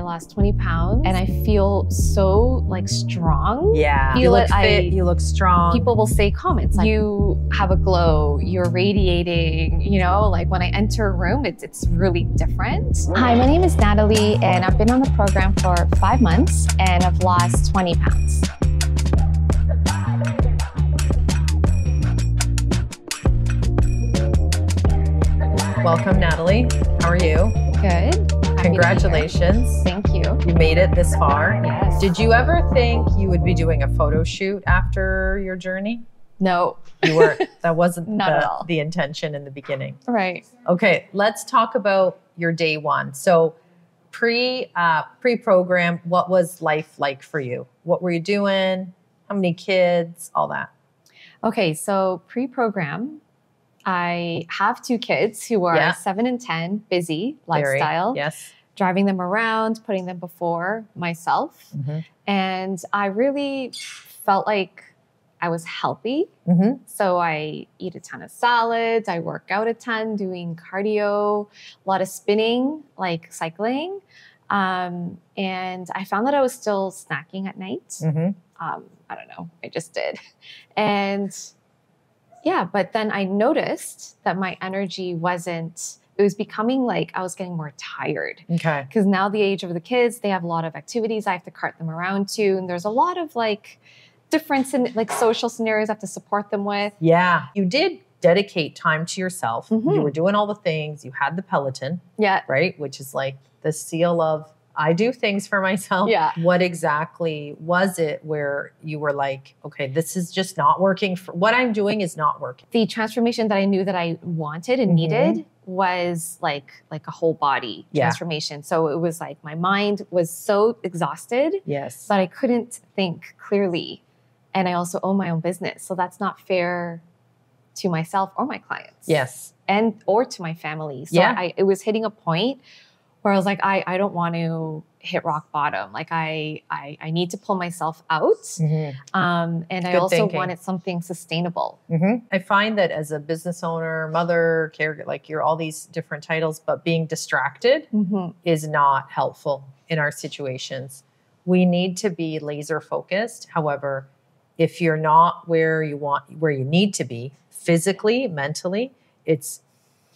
lost 20 pounds and I feel so like strong. Yeah, Feel you look it, fit, you look strong. People will say comments like, you have a glow, you're radiating, you know, like when I enter a room, it's really different. Hi, my name is Natalie and I've been on the program for 5 months and I've lost 20 pounds. Welcome, Natalie. How are you? Good. Congratulations. Thank you. You made it this far. Yes. Did you ever think you would be doing a photo shoot after your journey? No. You weren't. That wasn't Not at all. the intention in the beginning. Right. Okay, let's talk about your day one. So pre-program, what was life like for you? What were you doing? How many kids? All that. Okay, so pre-program, I have 2 kids who are 7 and 10, busy lifestyle. Yes. Driving them around, putting them before myself. Mm-hmm. And I really felt like I was healthy. Mm-hmm. So I eat a ton of salads. I work out a ton, doing cardio, a lot of spinning, like cycling. And I found that I was still snacking at night. Mm-hmm. I don't know. I just did. And yeah, but then I noticed that my energy wasn't, it was becoming like I was getting more tired. Okay. Because now the age of the kids, they have a lot of activities I have to cart them around to. And there's a lot of like different like social scenarios I have to support them with. Yeah. You did dedicate time to yourself. Mm-hmm. You were doing all the things. You had the Peloton, Yeah. right? Which is like the seal of, I do things for myself. Yeah. What exactly was it where you were like, okay, this is just not working. What I'm doing is not working. The transformation that I knew that I wanted and needed was like a whole body transformation. So it was like my mind was so exhausted Yes. that I couldn't think clearly. And I also own my own business. So that's not fair to myself or my clients. Yes. Or to my family. So it was hitting a point where I was like, I don't want to hit rock bottom. Like I need to pull myself out. Mm-hmm. And I also wanted something sustainable. Mm-hmm. I find that as a business owner, mother, caregiver, like you're all these different titles, but being distracted is not helpful in our situations. We need to be laser focused. However, if you're not where you need to be physically, mentally, it's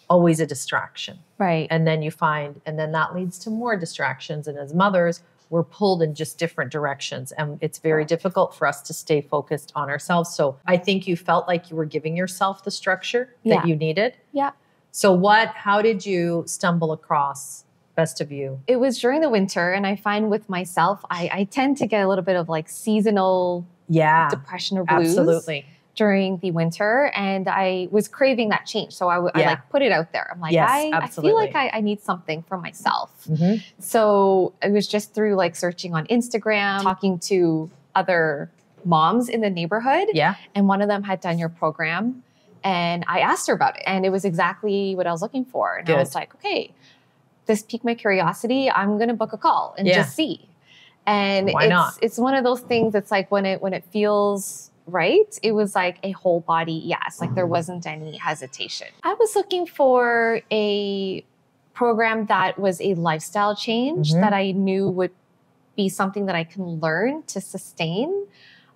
always a distraction. Right. And then then that leads to more distractions. And as mothers, we're pulled in just different directions. And it's very difficult for us to stay focused on ourselves. So I think you felt like you were giving yourself the structure that you needed. Yeah. So how did you stumble across Best of You? It was during the winter. And I find with myself, I tend to get a little bit of like seasonal depression or blues. Absolutely. During the winter, and I was craving that change. So I like put it out there. I'm like, I feel like I need something for myself. Mm-hmm. So it was just through like searching on Instagram, talking to other moms in the neighborhood. Yeah. And one of them had done your program and I asked her about it and it was exactly what I was looking for. And I was like, okay, this piqued my curiosity. I'm going to book a call and just see. And why not? It's one of those things that's like when it feels right, it was like a whole body yes. Like there wasn't any hesitation. I was looking for a program that was a lifestyle change that I knew would be something that I can learn to sustain.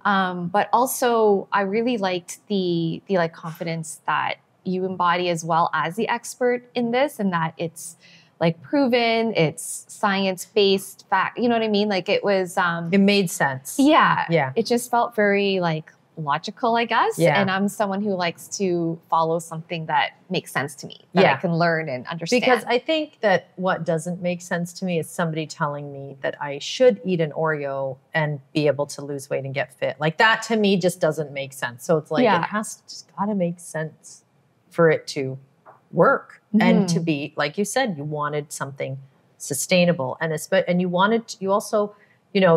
But also I really liked the like confidence that you embody as well as the expert in this, and that it's like proven, it's science-based fact, you know what I mean? Like it was it made sense. Yeah. Yeah. It just felt very like logical, I guess. Yeah. And I'm someone who likes to follow something that makes sense to me, that I can learn and understand. Because I think that what doesn't make sense to me is somebody telling me that I should eat an Oreo and be able to lose weight and get fit. Like that to me just doesn't make sense. So it's like, it has just gotta make sense for it to work and to be, like you said, you wanted something sustainable and you also,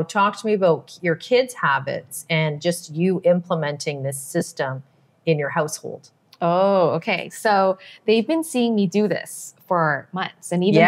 talk to me about your kids' habits and just you implementing this system in your household. Oh, okay. So they've been seeing me do this for months. And even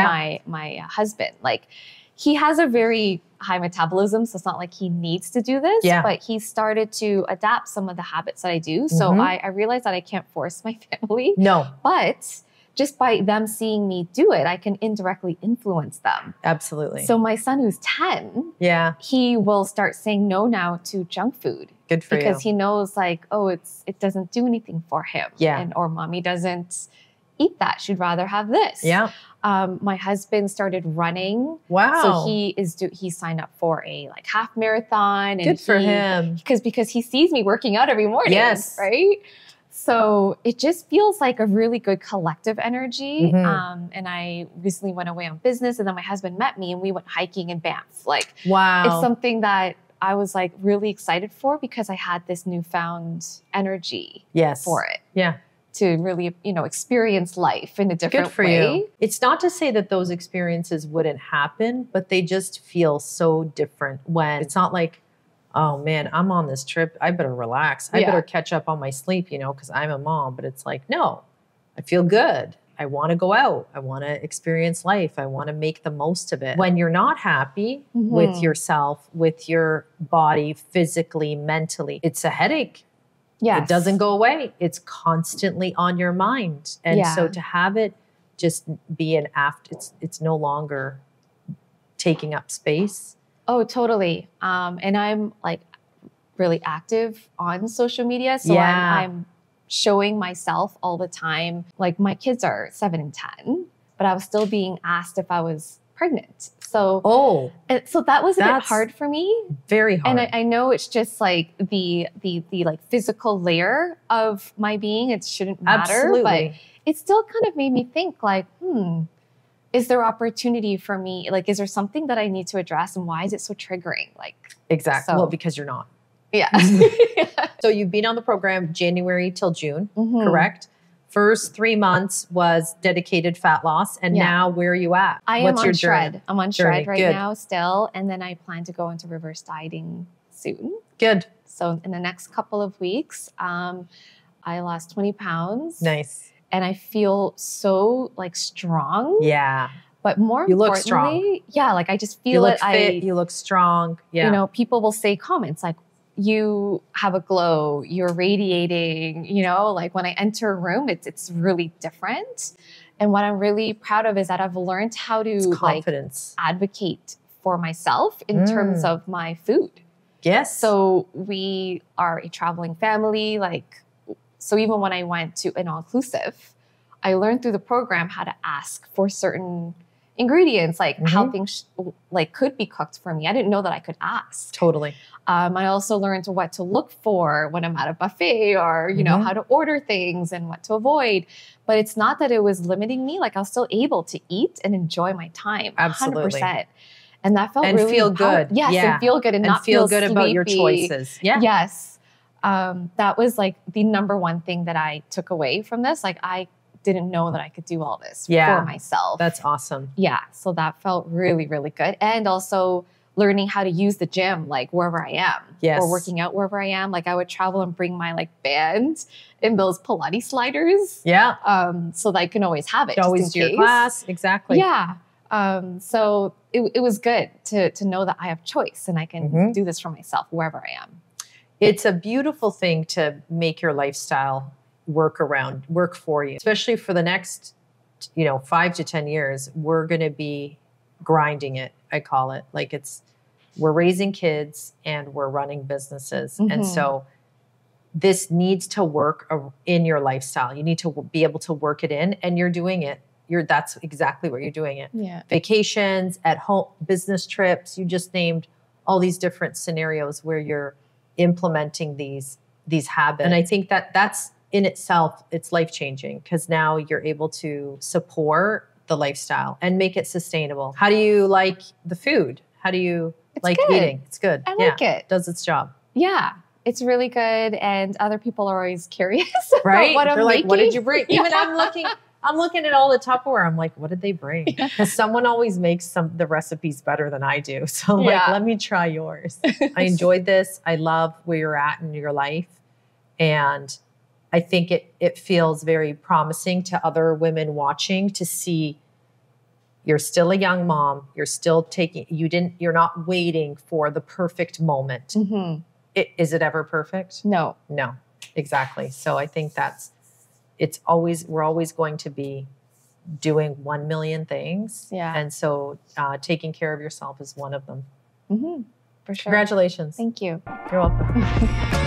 my husband, like he has a very high metabolism. So it's not like he needs to do this, but he started to adapt some of the habits that I do. So I realized that I can't force my family. No. But just by them seeing me do it, I can indirectly influence them. Absolutely. So my son, who's 10, he will start saying no now to junk food. Good for you. Because he knows like, oh, it doesn't do anything for him. Yeah. Or mommy doesn't eat that. She'd rather have this. Yeah. My husband started running. Wow. So he signed up for a like half marathon. And good for him. Because he sees me working out every morning. Yes. Right. So it just feels like a really good collective energy. Mm-hmm. And I recently went away on business, and then my husband met me and we went hiking in Banff. Like, wow. It's something that I was like really excited for because I had this newfound energy for it. Yeah. To really, experience life in a different Good for way. you. It's not to say that those experiences wouldn't happen, but they just feel so different when it's not like, oh man, I'm on this trip. I better relax. I better catch up on my sleep, because I'm a mom. But it's like, no, I feel good. I want to go out. I want to experience life. I want to make the most of it. When you're not happy with yourself, with your body, physically, mentally, it's a headache. Yes. It doesn't go away. It's constantly on your mind. And so to have it just be it's no longer taking up space. Oh, totally. And I'm like really active on social media. So I'm showing myself all the time. Like my kids are 7 and 10, but I was still being asked if I was pregnant. So, so that was a bit hard for me. Very hard. And I know it's just like the like physical layer of my being. It shouldn't matter, absolutely. But it still kind of made me think like, is there opportunity for me? Like, is there something that I need to address, and why is it so triggering? Like, exactly. Well, because you're not. Yeah. So you've been on the program January till June, correct? First 3 months was dedicated fat loss. And now where are you at? I am on Shred. I'm on Shred right Good. now still. And then I plan to go into reverse dieting soon. Good. So in the next couple of weeks, I lost 20 pounds. Nice. And I feel so like strong. Yeah. But more you importantly, look strong. Yeah, like I just feel you look fit, you look strong. Yeah. People will say comments like, you have a glow, you're radiating, like when I enter a room, it's really different. And what I'm really proud of is that I've learned how to confidence. Like advocate for myself in terms of my food. Yes. So we are a traveling family. So even when I went to an all-inclusive, I learned through the program how to ask for certain ingredients, like how things could be cooked for me. I didn't know that I could ask. Totally. I also learned what to look for when I'm at a buffet, or how to order things and what to avoid. But it's not that it was limiting me. Like I was still able to eat and enjoy my time. Absolutely. 100%. And that felt and really feel good. Yes, and feel good and not feel good sleepy. About your choices. Yeah. Yes. That was like the number one thing that I took away from this. Like I didn't know that I could do all this for myself. That's awesome. Yeah. So that felt really, really good. And also learning how to use the gym, like wherever I am. Yes. Or working out wherever I am. Like I would travel and bring my band in those Pilates sliders. Yeah. So that I can always have it. You always do your class. Exactly. Yeah. So it was good to know that I have choice and I can do this for myself wherever I am. It's a beautiful thing to make your lifestyle work for you, especially for the next, 5 to 10 years. We're going to be grinding it. I call it like we're raising kids and we're running businesses. And so this needs to work in your lifestyle. You need to be able to work it in, and you're doing it. That's exactly what you're doing it. Yeah. Vacations, at home, business trips. You just named all these different scenarios where you're implementing these habits. And I think that's in itself, it's life-changing because now you're able to support the lifestyle and make it sustainable. How do you like the food? How do you like eating? It's good. I like it. Does its job. Yeah. It's really good. And other people are always curious right? about what I'm They're like, making. what did you bring? Even I'm looking at all the Tupperware. I'm like, what did they bring? Because someone always makes the recipes better than I do. So I'm like, let me try yours. I enjoyed this. I love where you're at in your life. And I think it feels very promising to other women watching to see you're still a young mom. You're still you're not waiting for the perfect moment. Is it ever perfect? No. No, exactly. So I think we're always going to be doing 1 million things. Yeah. And so taking care of yourself is one of them. Mm-hmm. For sure. Congratulations. Thank you. You're welcome.